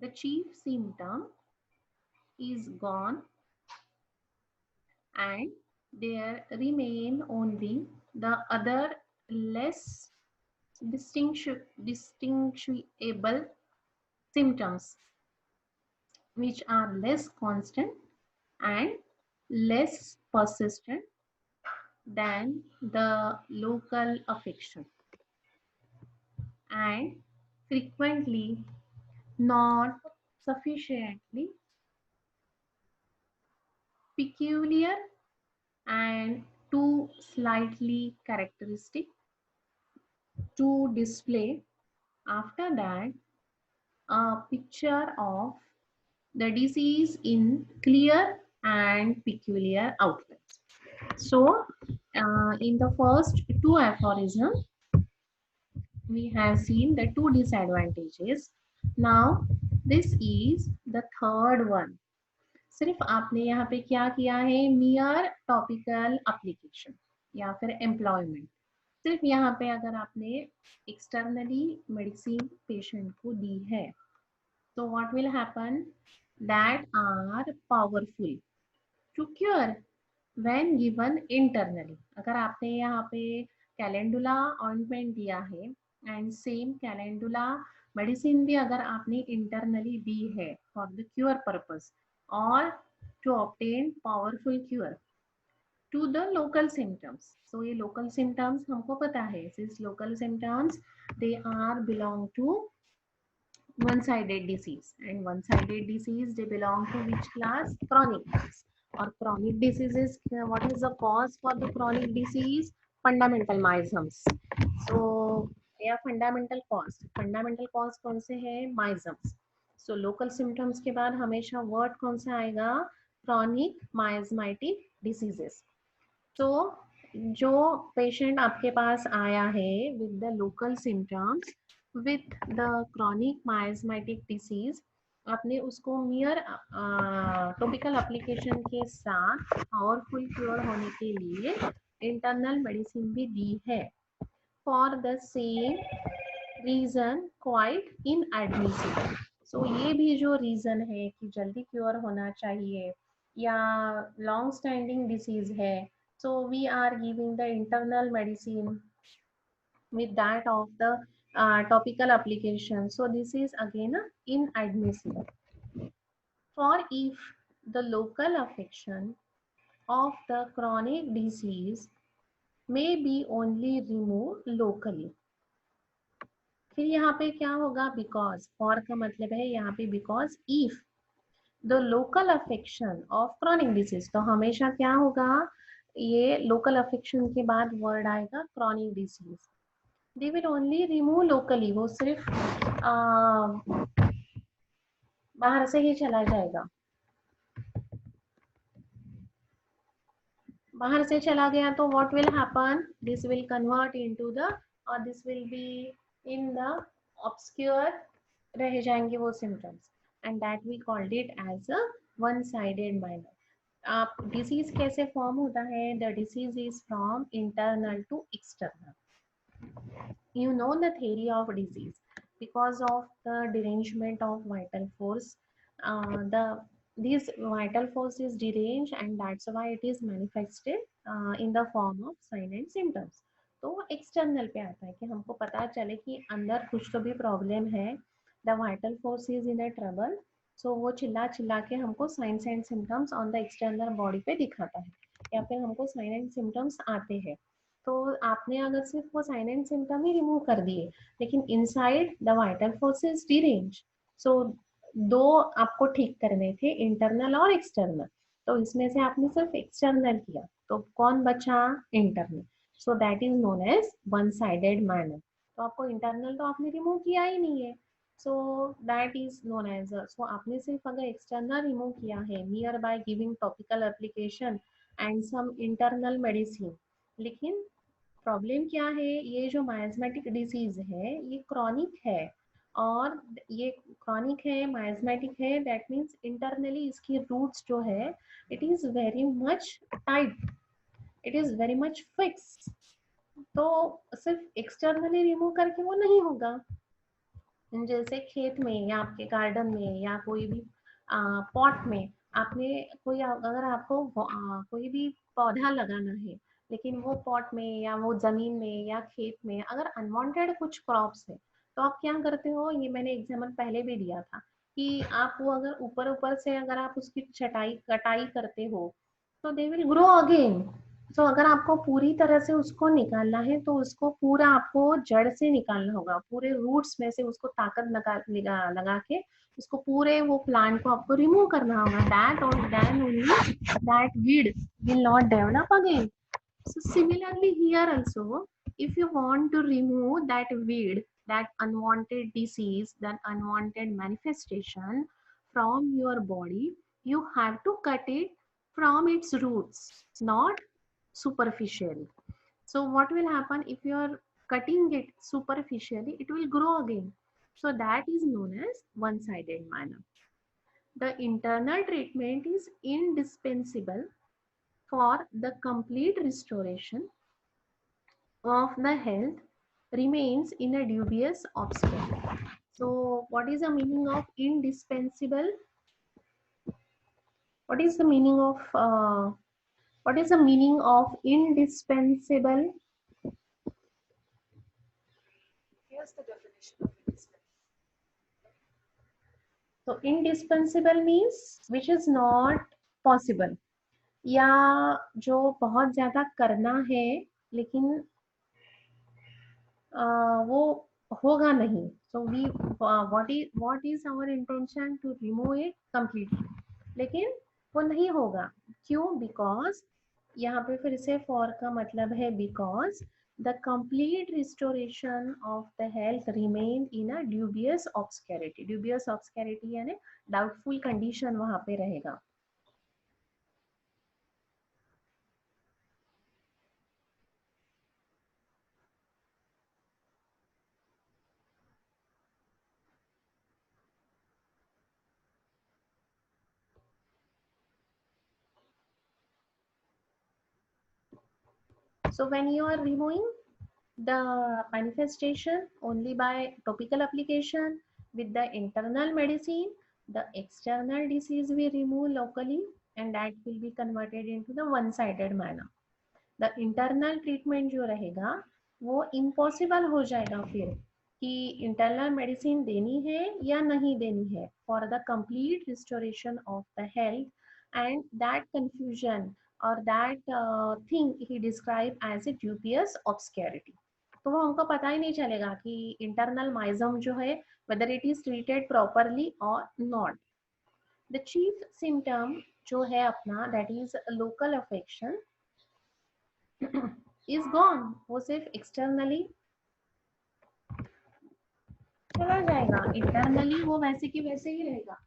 the chief symptom is gone and there remain only the other less distinguishable symptoms, which are less constant and less persistent than the local affection, and frequently not sufficiently peculiar and too slightly characteristic to display after that a picture of the disease in clear and peculiar outlines. So, in the first two aphorisms, we have seen the two disadvantages. Now, this is the third one. सिर्फ आपने यहाँ पे क्या किया है, मियर topical application या फिर employment, सिर्फ यहाँ पे अगर आपने एक्सटर्नली मेडिसिन पेशेंट को दी है तो what will happen, that are powerful to cure when given internally. अगर आपने यहाँ पे कैलेंडुला ऑइंटमेंट दिया है एंड सेम कैलेंडुला मेडिसिन भी अगर आपने इंटरनली दी है फॉर द क्योर पर्पस और to obtain powerful cure to the local symptoms. So ये लोकल सिम्टम्स हमको पता है, this local symptoms they are belong to one-sided disease, and one-sided disease they belong to which class, chronic class. Or chronic diseases, what is the cause for the chronic disease, fundamental miasms. So या fundamental cause कौन से है, माइजम्स. So local symptoms के बाद हमेशा word कौन सा आएगा, क्रॉनिक माइजमेटिक डिसीजेस. तो जो पेशेंट आपके पास आया है with the local symptoms with the chronic miasmatic disease, आपने उसको मियर टॉपिकल एप्लीकेशन के साथ पावरफुल क्योर होने के लिए इंटरनल मेडिसिन भी दी है for the same reason quite inadmissible. So ये भी जो रीजन है कि जल्दी क्योर होना चाहिए या लॉन्ग स्टैंडिंग डिसीज है, so we are giving the internal medicine with that of the topical application. So this is again inadmissible. For if the local affection of the chronic disease may be only removed locally. फिर यहाँ पे क्या होगा, because, for का मतलब है यहाँ पे because if the local affection of chronic disease, तो हमेशा क्या होगा, ये लोकल अफेक्शन के बाद वर्ड आएगा chronic disease. They will only remove locally, वो सिर्फ बाहर से ही चला जाएगा, बाहर से चला गया तो what will happen, this will convert into the, और this will be in the obscure, रह जाएंगे वो symptoms, and that we called it as a one sided minor. आप डिसीज कैसे फॉर्म होता है, the disease is from internal to external. You know the theory of disease because of the derangement of vital force. The this vital force is deranged and that's why it is manifested in the form of sign and symptoms. तो external पे आता है कि हमको पता चले कि अंदर कुछ तो भी प्रॉब्लम है, the vital force is in a trouble, so वो चिल्ला चिल्ला के हमको signs and symptoms on the external body पे दिखाता है, या फिर हमको साइन एंड सिम्टम्स आते हैं. तो आपने अगर सिर्फ वो साइन एंड सिम्टम ही रिमूव कर दिए लेकिन inside the vital force is derange, so though आपको ठीक करने थे, इंटरनल और एक्सटर्नल, तो इसमें से आपने सिर्फ एक्सटर्नल किया तो कौन बचा, internal. So that is known as one sided manner. तो आपको इंटरनल तो आपने रिमूव किया ही नहीं है, so that is known as, so आपने सिर्फ अगर एक्सटर्नल रिमूव किया है near by giving topical application and some internal medicine, लेकिन प्रॉब्लम क्या है, ये जो माइasthmatic डिजीज है ये क्रॉनिक है, और ये क्रॉनिक है, माइasthmatic है, दैट मीन्स इंटरनली इसकी रूट्स जो है it is very much tight, it is very much fix. तो सिर्फ एक्सटर्नली रिमूव करके वो नहीं होगा, जैसे खेत में या आपके गार्डन में या कोई भी पॉट में आपने कोई, अगर आपको कोई भी पौधा लगाना है, लेकिन वो पॉट में या वो जमीन में या खेत में अगर अनवांटेड कुछ क्रॉप्स है, तो आप क्या करते हो, ये मैंने एग्जाम्पल पहले भी दिया था कि आप वो अगर ऊपर ऊपर से अगर आप उसकी छटाई कटाई करते हो तो दे विल ग्रो अगेन। तो अगर आपको पूरी तरह से उसको निकालना है तो उसको पूरा आपको जड़ से निकालना होगा, पूरे रूट्स में से उसको ताकत लगा के उसको पूरे वो प्लांट को आपको रिमूव करना होगा। दैट और then only that weed will not develop again. So similarly here also, if you want to remove that weed, that unwanted disease, that unwanted manifestation from your body, you have to cut it from its roots, not superficially. So what will happen if you are cutting it superficially, it will grow again. So that is known as one-sided manner. The internal treatment is indispensable for the complete restoration of the health remains in a dubious obscurity. So, what is the meaning of indispensable? What is the meaning of what is the meaning of indispensable? Here's the definition of indispensable. So, indispensable means which is not possible, या जो बहुत ज्यादा करना है लेकिन वो होगा नहीं. So we what is our intention to remove it completely, लेकिन वो नहीं होगा. क्यों? बिकॉज यहाँ पे फिर से फॉर का मतलब है because the complete restoration of the health remain in a dubious obscurity. Dubious obscurity यानी डाउटफुल कंडीशन वहां पे रहेगा. So when you are removing the manifestation only by topical application with the internal medicine, the external disease we remove locally and that will be converted into the one sided manner. The internal treatment जो रहेगा वो impossible हो जाएगा फिर कि internal medicine देनी है या नहीं देनी है for the complete restoration of the health. And that confusion or that thing he described as a dubious obscurity. तो वो हमको पता ही नहीं चलेगा कि इंटरनल माइजम जो है whether it is treated properly or not. The chief symptom जो है अपना that is local affection is gone. वो सिर्फ एक्सटर्नली चला जाएगा, इंटरनली वो वैसे की वैसे ही रहेगा.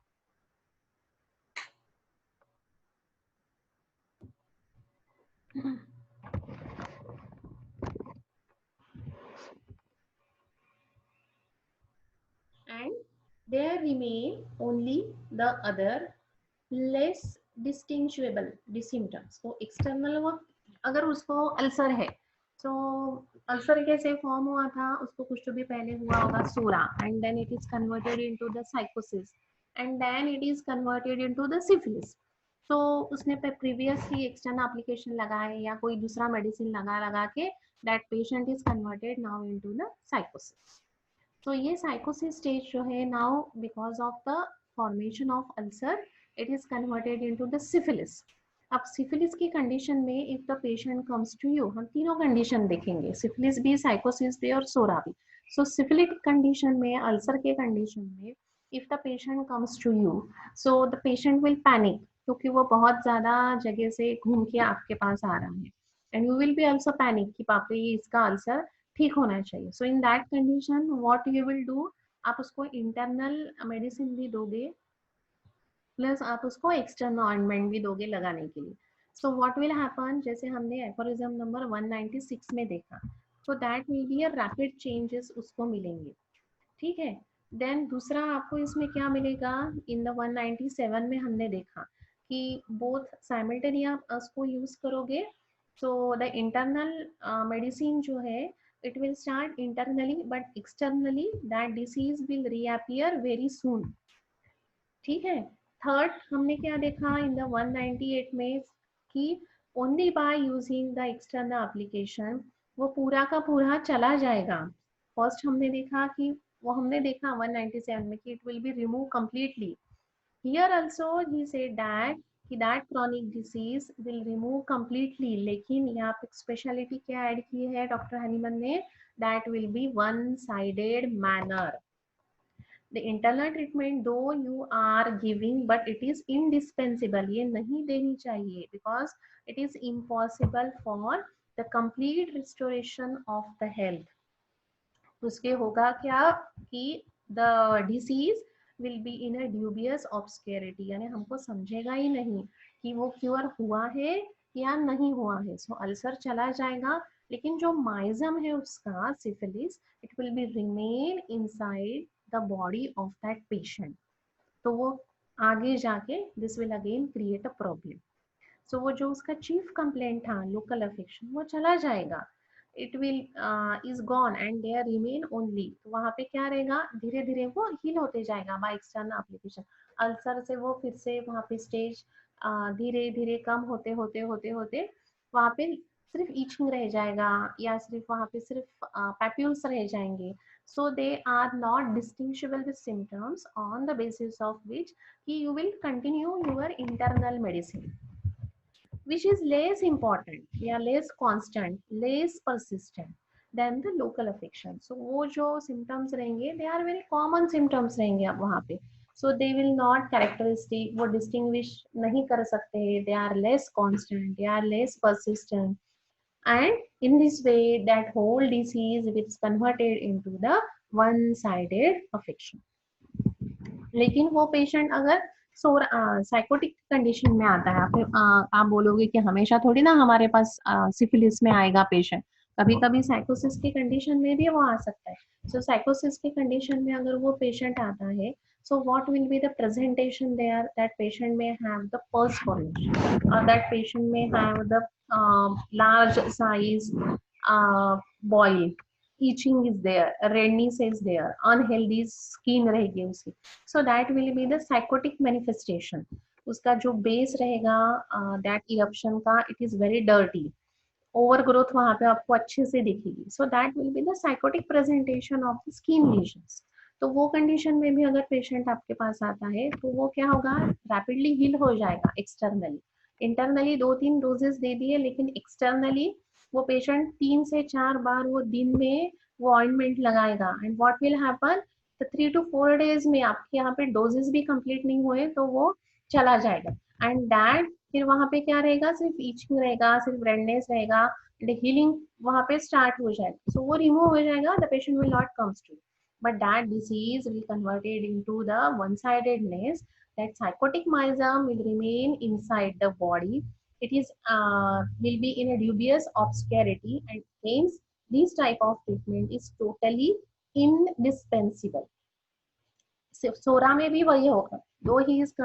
And there remain only the other less distinguishable symptoms. तो एक्सटर्नल वो अगर उसको अल्सर है तो अल्सर कैसे फॉर्म हुआ था, उसको कुछ तो भी पहले हुआ होगा psora and then it is converted into the sycosis and then it is converted into the syphilis. तो उसने प्रीवियस ही एक्सटर्नल एप्लीकेशन लगाए या कोई दूसरा मेडिसिन लगा के that patient is converted now into the sycosis. तो ये साइकोसिस स्टेज जो है now because of the formation of ulcer it is converted into the syphilis. अब सिफिलिस की कंडीशन में if the patient comes to you, हम तीनों condition देखेंगे, सिफिलिस भी, साइकोसिस भी और सोरा भी. सो सिफिलिटिक कंडीशन में, अल्सर के कंडीशन में if the patient comes to you, so the patient will panic क्योंकि वो बहुत ज्यादा जगह से घूम के आपके पास आ रहा है and you will be also panic कि पापा ये इसका अल्सर ठीक होना चाहिए. So in that condition what you will do, आप उसको इंटरनल मेडिसिन भी दोगे प्लस आप उसको एक्सटर्नल ऑइंटमेंट भी दोगे लगाने के लिए. सो व्हाट विल हैपन, जैसे हमने एफोरिज्म नंबर 196 में देखा, so that will be a rapid changes उसको मिलेंगे. ठीक है. देन दूसरा आपको इसमें क्या मिलेगा, इन द 197 में हमने देखा कि बोथ साइमल्टेनियस आप उसको यूज करोगे. सो द इंटरनल मेडिसिन जो है it will start internally but externally that disease will reappear very soon. ठीक है. थर्ड हमने क्या देखा इन द 198 में कि only by using the external application वो पूरा का पूरा चला जाएगा. फर्स्ट हमने देखा कि वो हमने देखा 197 में कि it will be remove completely. Here also he said that कि that chronic disease will remove completely. लेकिन यहाँ पे स्पेशलिटी क्या ऐड की है डॉक्टर हनीमन ने, that will be one sided manner. The internal treatment though you are giving but it is indispensable. ये नहीं देनी चाहिए because it is impossible for the complete restoration of the health. उसके होगा क्या कि the disease will be in a dubious obscurity, यानी हमको समझेगा ही नहीं कि वो क्योर हुआ है या नहीं हुआ है. सो अल्सर चला जाएगा लेकिन जो माइजम है उसका syphilis it will be remain inside the body of that patient. तो वो आगे जाके this will again create a problem. So वो जो उसका चीफ कंप्लेंट था लोकल अफेक्शन वो चला जाएगा. It will is gone and there remain only. तो वहां पे क्या रहेगा धीरे धीरे वो हील होते जाएगा बाय एक्सटर्नल एप्लीकेशन. अल्सर से वो फिर से वहां पे स्टेज धीरे धीरे कम होते होते होते होते वहां पे सिर्फ ईचिंग रह जाएगा या सिर्फ वहां पे सिर्फ पैप्यूल्स रह जाएंगे. So they are not distinguishable with symptoms on the basis of which कि you will continue your internal medicine which is less important या less constant, less persistent than the local affection. So वो जो symptoms रहेंगे they are very common symptoms रहेंगे अब वहाँ पे. So they will not characteristic वो distinguish नहीं कर सकते. They are less constant, they are less persistent, and in this way that whole disease is converted into the one-sided affection. लेकिन वो पेशेंट अगर साइकोटिक कंडीशन में आता है फिर आप बोलोगे कि हमेशा थोड़ी ना हमारे पास सिफिलिस में आएगा पेशेंट. कभी कभी साइकोसिस के कंडीशन में भी वो आ सकता है. सो साइकोसिस के कंडीशन में अगर वो पेशेंट आता है so what will be the presentation there? That patient may have the pulse formation or that patient may have the large size boil, itching is there, redness is there, unhealthy skin रहेगी उसकी. So that will be the psychotic manifestation. उसका जो base रहेगा that eruption का it is very dirty. Overgrowth वहां पे आपको अच्छे से दिखेगी. So that will be the psychotic presentation of the skin lesions. तो वो कंडीशन में भी अगर पेशेंट आपके पास आता है तो वो क्या होगा रैपिडली हील हो जाएगा एक्सटर्नली. इंटरनली 2-3 डोजेस दे दिए लेकिन एक्सटर्नली वो पेशेंट 3 से 4 बार वो दिन में वो ऑइंटमेंट लगाएगा and what will happen 3 to 4 days में आपके यहाँ पे डोजेस भी कंप्लीट नहीं हुए तो वो चला जाएगा. एंड दैट फिर वहां पे क्या रहेगा सिर्फ ईचिंग रहेगा, सिर्फ रेडनेस रहेगा, हीलिंग वहां पे स्टार्ट हो जाएगा. सो वो रिमूव हो जाएगा, the patient will not comes to. But that disease will converted into the one sidedness. That sycotic miasm will remain inside the body. It is will be in a dubious obscurity and hence this type of treatment is totally indispensable. सोरा में भी वही होगा. Though he is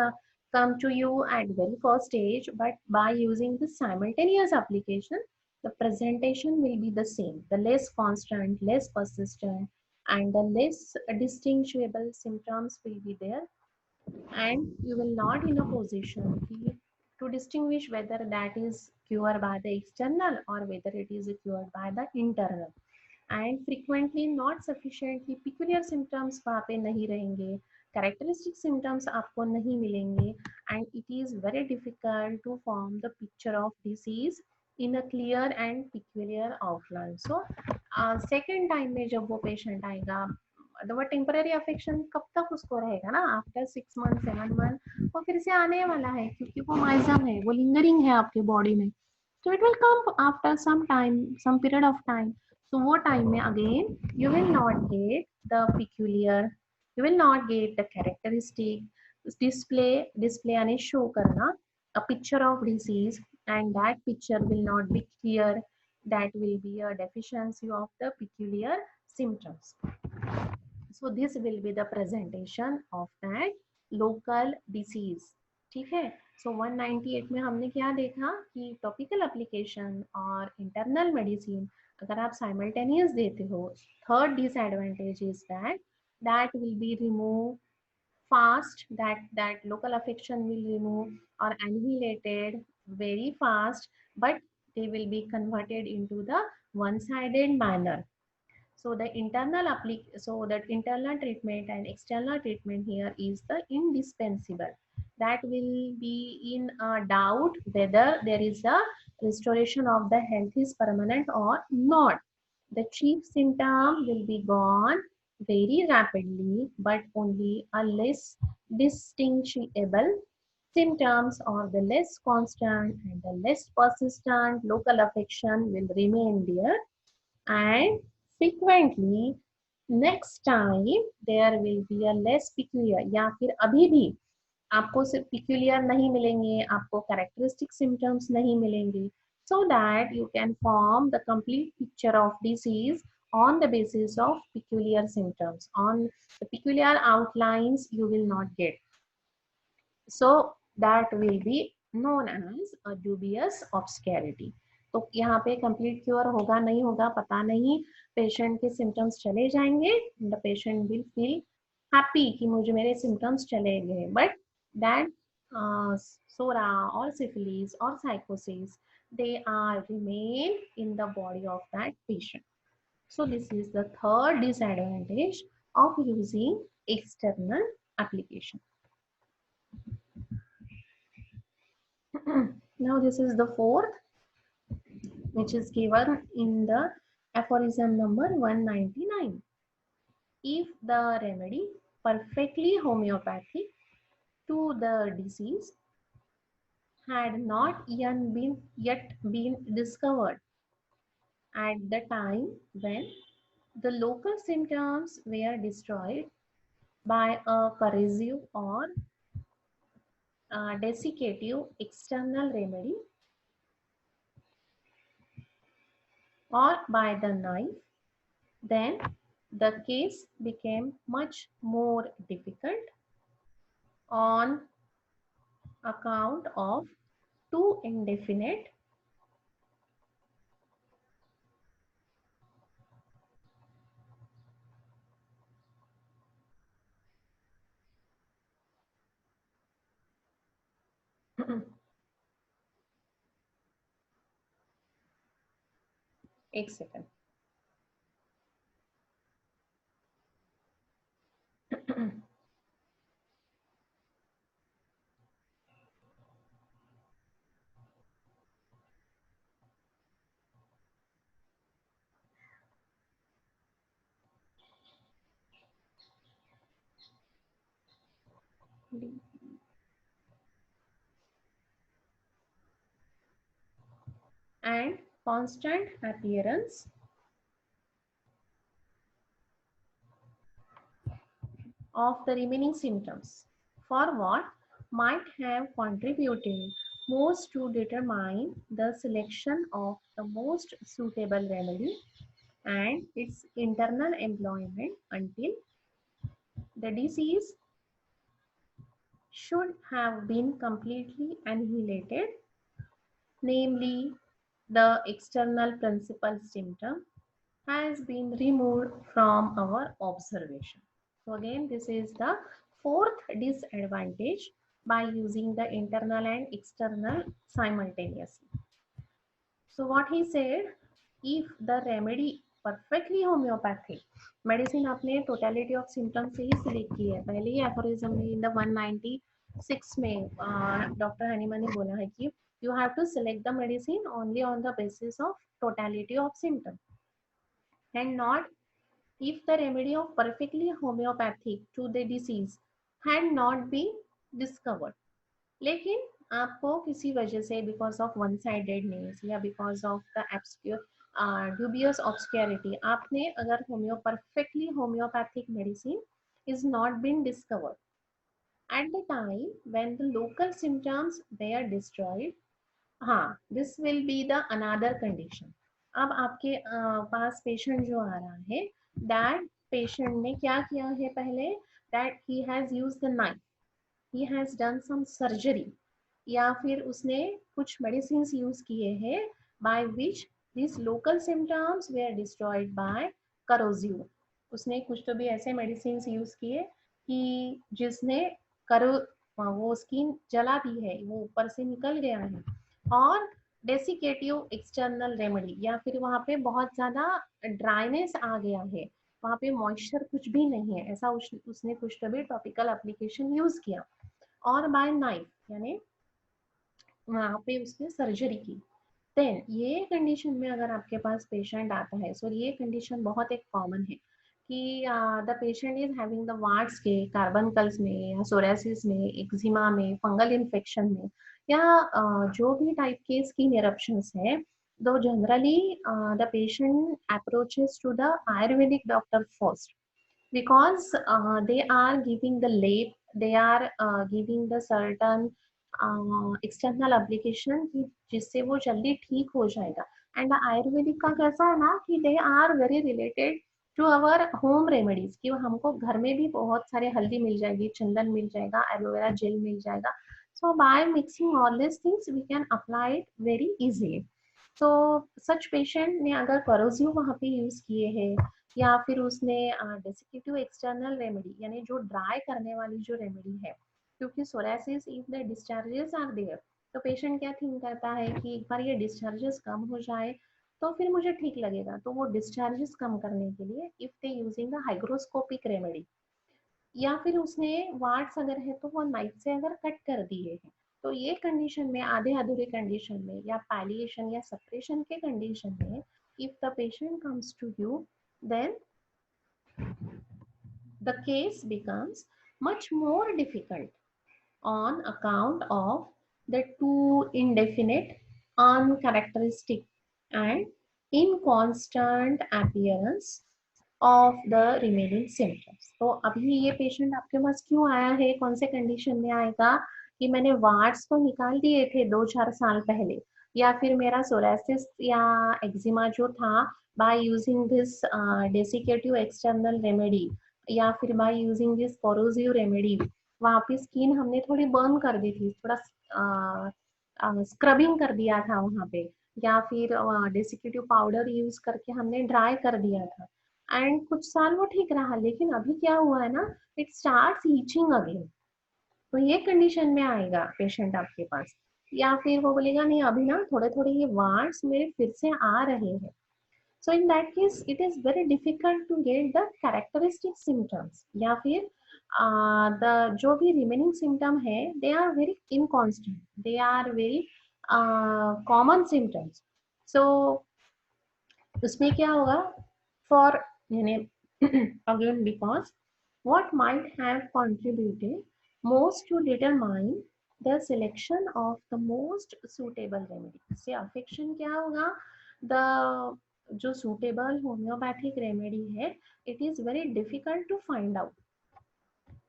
come to you at very first stage, but by using the simultaneous application, the presentation will be the same. The less constant, less persistent, and the less distinguishable symptoms will be there, and you will not in a position to distinguish whether that is cured by the external or whether it is cured by the internal. And frequently not sufficiently peculiar symptoms वहाँ पे नहीं रहेंगे, characteristic symptoms आपको नहीं मिलेंगे, and it is very difficult to form the picture of disease in a clear and peculiar outline. So second time में जब वो patient आएगा वो टेम्पररी अफेक्शन कब तक उसको रहेगा ना, आफ्टर 6 months 7 months वो फिर से आने वाला है क्योंकि वो माइजम है, वो लिंगरिंग है आपके बॉडी में. So it will come after some time, some period of time. So वो time में again you will not get the peculiar, you will not get the characteristic display यानी show करना a picture of disease, and that picture will not be clear. That will be a deficiency of the peculiar symptoms. So this will be the presentation of that local disease. ठीक है. सो 198 में हमने क्या देखा कि topical application और internal medicine अगर आप साइमल्टेनियस देते हो, third disadvantage is that that will be remove fast, that local affection will remove or annihilated very fast, but they will be converted into the one-sided manner. So the so that internal treatment and external treatment here is the indispensable. That will be in a doubt whether there is a restoration of the health is permanent or not. The chief symptom will be gone very rapidly, but only a less distinguishable symptoms or the less constant and the less persistent local affection will remain there, and frequently next time there will be a less peculiar, या फिर अभी भी आपको सिर्फ peculiar नहीं मिलेंगे, आपको characteristic symptoms नहीं मिलेंगे, so that you can form the complete picture of disease on the basis of peculiar symptoms. On the peculiar outlines you will not get, so that will be known as a dubious obscurity. तो यहाँ पे complete cure होगा नहीं होगा पता नहीं, patient के symptoms चले जाएंगे, the patient will feel happy कि मुझे मेरे सिम्टम्स चले गए, बट दैट सोरा और सिफिलिस और साइकोसिस they are remain in the body of that patient. So this is the third disadvantage of using external application. Now this is the fourth, which is given in the aphorism number 199. If the remedy perfectly homeopathic to the disease had not yet been discovered at the time when the local symptoms were destroyed by a corrosive or desiccative external remedy or by the knife, then the case became much more difficult on account of too indefinite एक second and constant appearance of the remaining symptoms for what might have contributed most to determine the selection of the most suitable remedy and its internal employment until the disease should have been completely annihilated, namely the external principal symptom has been removed from our observation. So again, this is the fourth disadvantage by using the internal and external simultaneously. So what he said, if the remedy perfectly homeopathic, medicine आपने totality of symptom से ही select की है, पहले ही aphorism में in the 196 में doctor हनीमा ने बोला है कि you have to select the medicine only on the basis of totality of symptom and not if the remedy of perfectly homeopathic to the disease had not been discovered. लेकिन आपको किसी वजह से बिकॉज ऑफ वन साइडेडनेस या because of the dubious obscurity आपने अगर perfectly homeopathic medicine is not been discovered at the time when the local symptoms were destroyed, हाँ this will be the another condition. अब आपके पास patient जो आ रहा है, that patient ने क्या किया है पहले, that he has used the knife, he has done some surgery, या फिर उसने कुछ मेडिसिन यूज किए हैं by which this local symptoms were destroyed by corrosive. उसने कुछ तो भी ऐसे मेडिसिन यूज किए कि जिसने करो वो स्किन जला दी है, वो ऊपर से निकल गया है। और डेसिकेटिव एक्सटर्नल रेमेडी, या फिर वहाँ पे बहुत ज्यादा ड्राइनेस आ गया है, वहाँ पे मॉइस्चर कुछ भी नहीं है, ऐसा उसने कुछ तो भी टॉपिकल एप्लीकेशन यूज किया। और बाय नाइफ, यानी वहाँ पे उसने सर्जरी की। देन ये कंडीशन में अगर आपके पास पेशेंट आता है, सो ये कंडीशन बहुत एक कॉमन है कि the patient is having the warts के कार्बनकल्स में या सोरेसिस में, एक्जिमा में, फंगल इन्फेक्शन में, या जो भी टाइप के स्किन इरप्शंस है, though generally the patient approaches to the Ayurvedic doctor first because they are giving the lab, they are giving the certain external application की जिससे वो जल्दी ठीक हो जाएगा। एंड आयुर्वेदिक का कैसा है ना कि they are very related to our home remedies, कि हमको घर में भी बहुत सारे हल्दी मिल जाएगी, चंदन मिल जाएगा, एलोवेरा जेल मिल जाएगा। So by mixing all this things we can apply it very easily. तो सच पेशेंट ने अगर करोजिव वहाँ पे यूज किए हैं, या फिर उसने डेसिकेटिव एक्सटर्नल रेमेडी यानी जो ड्राई करने वाली जो रेमेडी है, क्योंकि psoriasis if the discharges are there, तो पेशेंट क्या थिंक करता है कि एक बार ये डिस्चार्जेस कम हो जाए तो फिर मुझे ठीक लगेगा, तो वो डिस्चार्जेस कम करने के लिए if they using the hygroscopic remedy, या फिर उसने वार्ड्स अगर है तो वो नाइफ से अगर कट कर दिए हैं, तो ये कंडीशन में, आधे अधूरे कंडीशन में या पैलिएशन या सप्रेशन के कंडीशन में, if the patient comes to you, then the case becomes much more difficult on account of the too indefinite, uncharacteristic, and inconstant appearance of the remaining symptoms। तो अभी ये patient आपके पास क्यों आया है, कौन से कंडीशन में आएगा कि मैंने वार्ड्स तो निकाल दिए थे 2-4 साल पहले, या फिर मेरा सोरासिस या एक्जिमा जो था by using this desiccative external remedy, या फिर by using this corrosive remedy, वहाँ पे स्किन हमने थोड़ी बर्न कर दी थी, थोड़ा स्क्रबिंग कर दिया था वहाँ पे, या फिर डेसिकेटिव पाउडर यूज करके हमने ड्राई कर दिया था, एंड कुछ साल वो ठीक रहा, लेकिन अभी क्या हुआ है ना, इट स्टार्ट्स ईचिंग अगेन। तो ये कंडीशन में आएगा पेशेंट आपके पास, या फिर वो बोलेगा नहीं अभी ना थोड़े थोड़े ये वार्ड्स मेरे फिर से आ रहे हैं। So in that case, it is very difficult to get the characteristic symptoms, या फिर the जो भी remaining symptom है, they are very inconstant, they are very common symptoms। So उसमें क्या होगा, for यानी again because what might have contributed most to determine the selection of the most suitable remedy, इससे affection क्या होगा, the जो suitable homeopathic remedy है, it is very difficult to find out।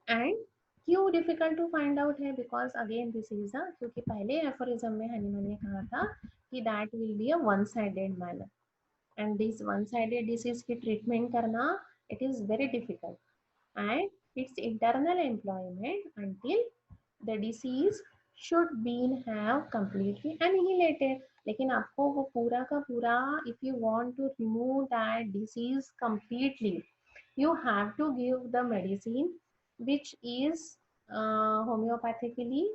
and क्यों difficult to find out है, because again this is a, क्योंकि पहले aphorism में हनीमन ने कहा था कि that will be a one sided manner, and this one sided disease की treatment करना it is very difficult, and its internal employment until the disease should be have completely annihilated। लेकिन आपको वो पूरा का पूरा, if you want to remove that disease completely, you have to give the medicine which is homeopathically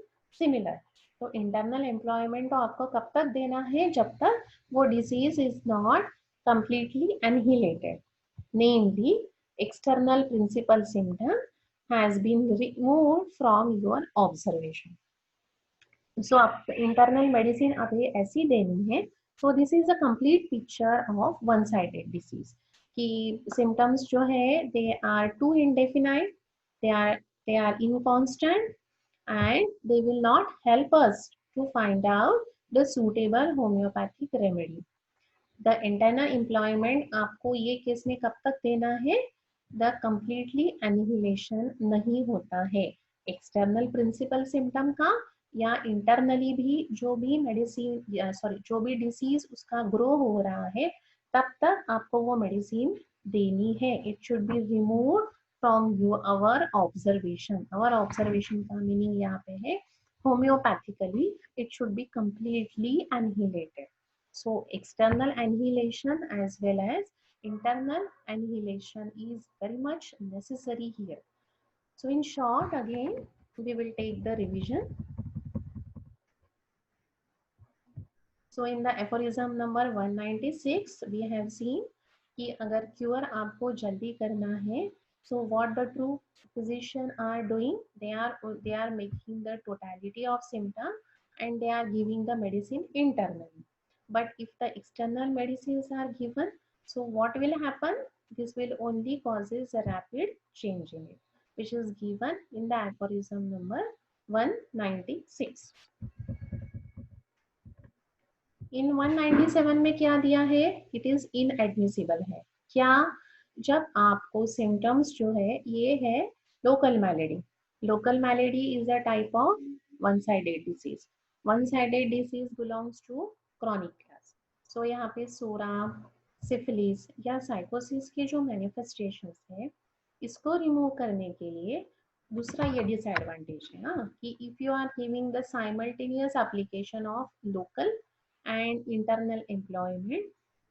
similar। तो internal employment तो आपको कब तक देना है, जब तक वो disease is not completely annihilated, namely external principal symptom has been removed from your observation। So आप internal medicine अभी ऐसी देनी है। So this is a complete picture of one-sided disease कि symptoms जो है they are too indefinite, they are inconstant, and they will not help us to find out the suitable homeopathic remedy। The internal employment आपको ये case में कब तक देना है, द कम्प्लीटली एनिहिलेशन नहीं होता है एक्सटर्नल प्रिंसिपल सिम्टम का, या इंटरनली भी जो भी मेडिसिन सॉरी जो भी डिसीज उसका ग्रो हो रहा है, तब तक आपको वो मेडिसिन देनी है। It should be remove from you our observation. Our observation का मीनिंग यहाँ पे है homeopathically it should be completely annihilated. So external annihilation as well as internal annihilation is very much necessary here. So in short, again we will take the revision. So in the aphorism number 196 we have seen कि अगर cure आपको जल्दी करना है, so what the true physician are doing, they are making the totality of symptom and they are giving the medicine internally. But if the external medicines are given, so what will happen? This will only causes a rapid change in it, which is given in the aphorism number 196. इन 197 में क्या दिया है? It is inadmissible है। क्या? जब आपको symptoms जो है ये है local malady. Local malady is a type of one sided disease. One sided disease belongs to chronic class. So यहाँ पे सोरा, सिफिलिस या साइकोसिस के जो मैनिफेस्टेशंस है, इसको रिमूव करने के लिए दूसरा ये डिसएडवांटेज है ना कि if you are giving the simultaneous application of local and internal employment,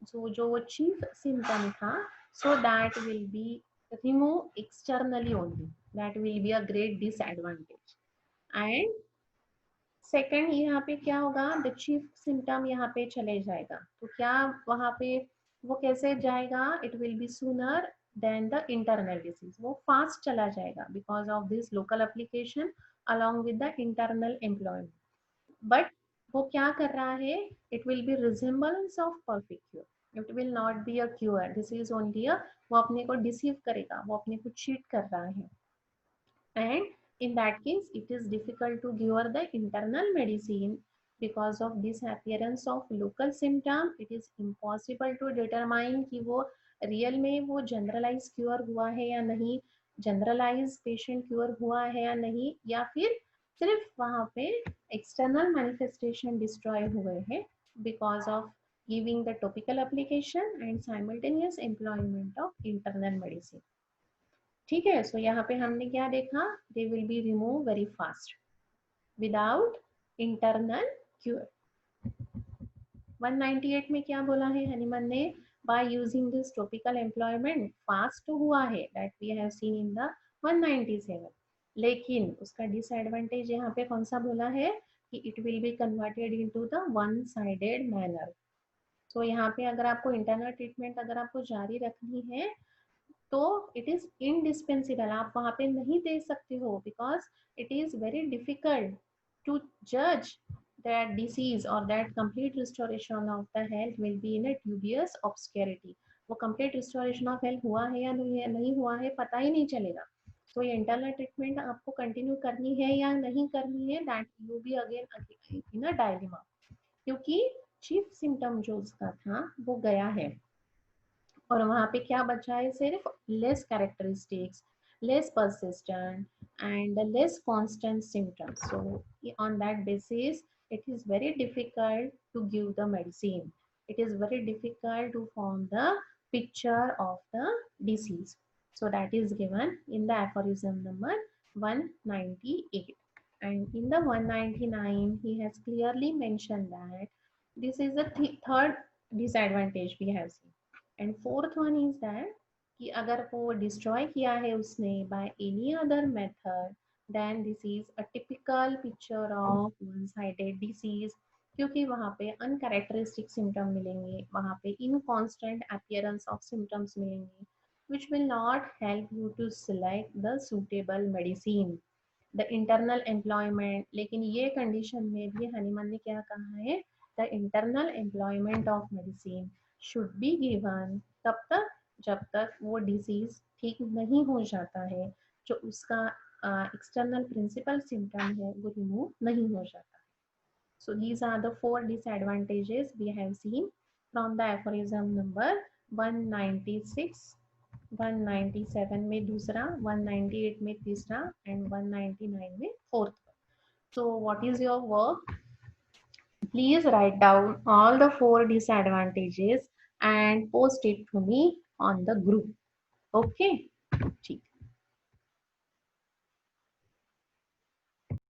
so जो chief symptom था, so that will be removed externally only, that will be a great disadvantage. And second यहाँ पे क्या होगा, the chief symptom यहाँ पे चले जाएगा, तो क्या वहाँ पे वो कैसे जाएगा? It will be sooner than the internal disease, वो fast चला जाएगा because of this local application along with the internal employment. But वो क्या कर रहा है? It will B resemblance of perfect cure, it will not be a cure, this is only अ, वो अपने को डिसीव करेगा, वो अपने को चीट कर रहा है. And in that case it is difficult to give the internal medicine because of disappearance of local symptom. It is impossible to determine कि वो रियल में वो जनरलाइज क्योर हुआ है या नहीं, जनरलाइज पेशेंट क्योर हुआ है या नहीं, या फिर सिर्फ वहाँ पे एक्सटर्नल मैनिफेस्टेशन डिस्ट्रॉय हुए हैं because of giving the topical application and simultaneous employment of internal medicine. ठीक है. सो यहाँ पे हमने क्या देखा? They will be remove very fast without internal cure. 198 में क्या बोला है हनीमन ने? By using this topical employment fast हुआ है, that we have seen in the 197. लेकिन उसका डिसएडवांटेज यहाँ पे कौन सा बोला है कि it will be converted into the one sided manner. So यहाँ पे अगर आपको इंटरनल ट्रीटमेंट अगर आपको जारी रखनी है तो इट इज इनडिस्पेंसिबल, आप वहां पे नहीं दे सकते हो because it is very difficult to जज that disease or that complete restoration of the health will be in a dubious obscurity. वो complete restoration of health हुआ है या नहीं हुआ है पता ही नहीं चलेगा. तो ये इंटरनल ट्रीटमेंट आपको कंटिन्यू करनी है या नहीं करनी है, that you be again in a dilemma, क्योंकि चीफ सिम्टम जो उसका था वो गया है और वहाँ पे क्या बचा है? सिर्फ less characteristics, less persistent and less constant symptoms. So on that basis it is very difficult to give the medicine. It is very difficult to form the picture of the disease. So that is given in the aphorism number 198. And in the 199 he has clearly mentioned that this is the third disadvantage we have seen. And fourth one is that कि अगर वो destroy किया है उसने by any other method, then this is a typical picture of one sided disease, क्योंकि वहाँ पे uncharacteristic symptom मिलेंगे, वहाँ पे इनकॉन्स्टेंट अपीयरेंस ऑफ सिम्टम्स मिलेंगे which will not help you to select the suitable medicine. The internal employment, लेकिन ये condition में भी हनीमन ने क्या कहा है? The internal employment of medicine should be given तब तक जब तक वो डिजीज ठीक नहीं हो जाता है, जो उसका एक्सटर्नल प्रिंसिपल सिम्टम है वो रिमूव नहीं हो जाता. So these are the 4 disadvantages we have seen from the aphorism number 196, 197 में दूसरा, 198 में तीसरा and 199 में fourth. So what is your work? Please write down all the 4 disadvantages and post it to me on the group. Okay.